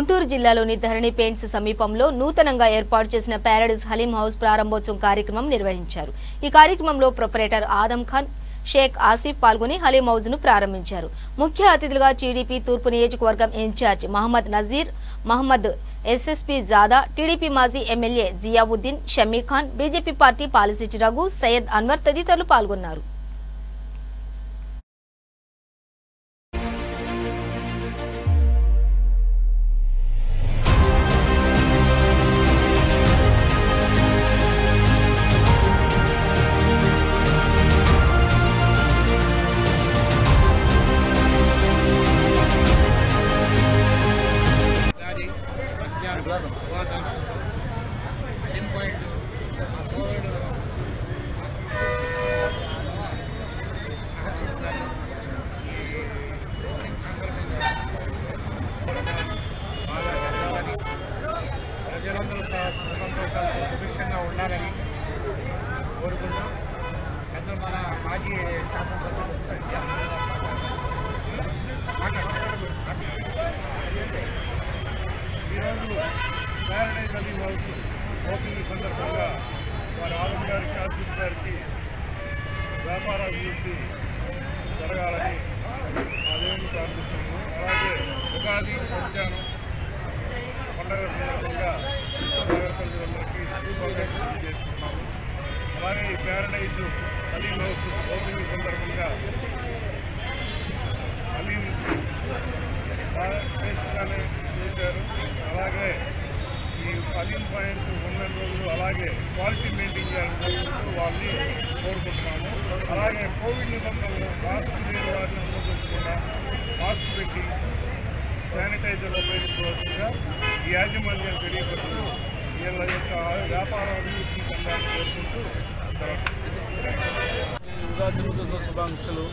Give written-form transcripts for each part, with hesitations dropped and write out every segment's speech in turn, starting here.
గుంటూరు జిల్లాలోని ధరణి పెయింట్స్ సమీపంలో నూతనంగా ఏర్పాటు చేసిన ప్యారడైజ్ హలీం హౌస్ ప్రారంభోత్సవం కార్యక్రమం నిర్వహించారు। ఈ కార్యక్రమంలో ప్రొపరేటర్ ఆదం ఖాన్, షేక్ ఆసిఫ్ పాల్గొని హలీం హౌస్ ను ప్రారంభించారు। ముఖ్య అతిథులుగా టీడీపీ తూర్పు నియోజకవర్గం ఇన్ఛార్జ్ మహమ్మద్ నజీర్, మహమ్మద్ ఎస్ఎస్పీ జాదా, టీడీపీ మాజీ MLA Ziauddin, Shami Khan, BJP party పాలసిటి రఘు, సయ్యద్ అన్వర్ తదితరులు పాల్గొన్నారు। ప్రజలందరూ సంతోషాలు సుభిక్షంగా ఉండాలని కోరుకుంటాం। అందరూ మన మాజీ ఈరోజు ప్యారడైజ్ హలీం హౌస్ ఓపెనింగ్ సందర్భంగా వారి ఆదం గారికి, ఆసిఫ్ గారికి వ్యాపార అభివృద్ధి జరగాలని అదేమి ప్రార్థిస్తున్నాము। అలాగే ఉగాది, రంజాను పండుగ సందర్భంగా ప్రజలందరికీ శుభాకాంక్షలు చేసుకున్నాము। అలాగే ఈ ప్యారడైజ్ హలీం హౌస్ ఓపెనింగ్ సందర్భంగా హలీం టేస్ట్గానే చేశారు। అలాగే ఈ హలీం పాయింట్ ఉన్న రోజులు అలాగే క్వాలిటీ మెయింటైన్ చేయాలని వాళ్ళని కోరుకుంటున్నాము। అలాగే కోవిడ్ నిబంధనలు మాస్క్ లేని వారిని అనుమతించకుండా మాస్క్ పెట్టి శానిటైజర్ ఉపయోగించవలసిందిగా ఈ యాజమాన్యం తెలియపరుస్తూ వీళ్ళ యొక్క వ్యాపార అభివృద్ధి చెందాలని కోరుకుంటూ ఉగాది రోజుతో శుభాకాంక్షలు।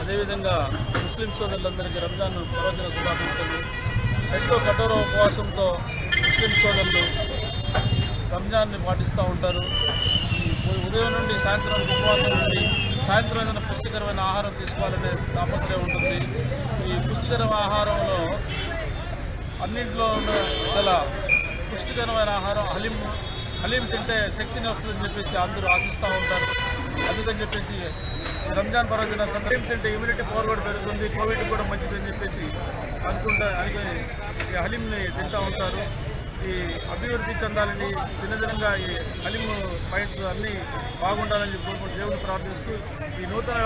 అదేవిధంగా ముస్లిం సోదరులందరికీ రంజాన్ పర్వదిన శుభాకాంక్షలు। ఎంతో కఠోర ఉపవాసంతో ముస్లిం సోదరులు రంజాన్ని పాటిస్తూ ఉంటారు। ఉదయం నుండి సాయంత్రం ఉపవాసం నుండి సాయంత్రం ఏదైనా పుష్టికరమైన ఆహారం తీసుకోవాలనే తాపత్రయం ఉంటుంది। ఈ పుష్టికరమైన ఆహారంలో అన్నింటిలో గల పుష్టికరమైన ఆహారం హలీం తింటే శక్తిని వస్తుందని చెప్పేసి అందరూ ఆశిస్తూ ఉంటారు। అందుకని చెప్పేసి రంజాన్ పర్వదిన హలీం తింటే ఇమ్యూనిటీ పవర్ కూడా పెరుగుతుంది, కోవిడ్ కూడా మంచిదని చెప్పేసి అనుకుని ఈ హలీంని తింటూ ఉంటారు। ఈ అభివృద్ధి చెందాలని దినదినంగా ఈ హలీం పాయింట్స్ అన్నీ బాగుండాలని కోరుకుంటూ దేవుని ప్రార్థిస్తూ ఈ నూతన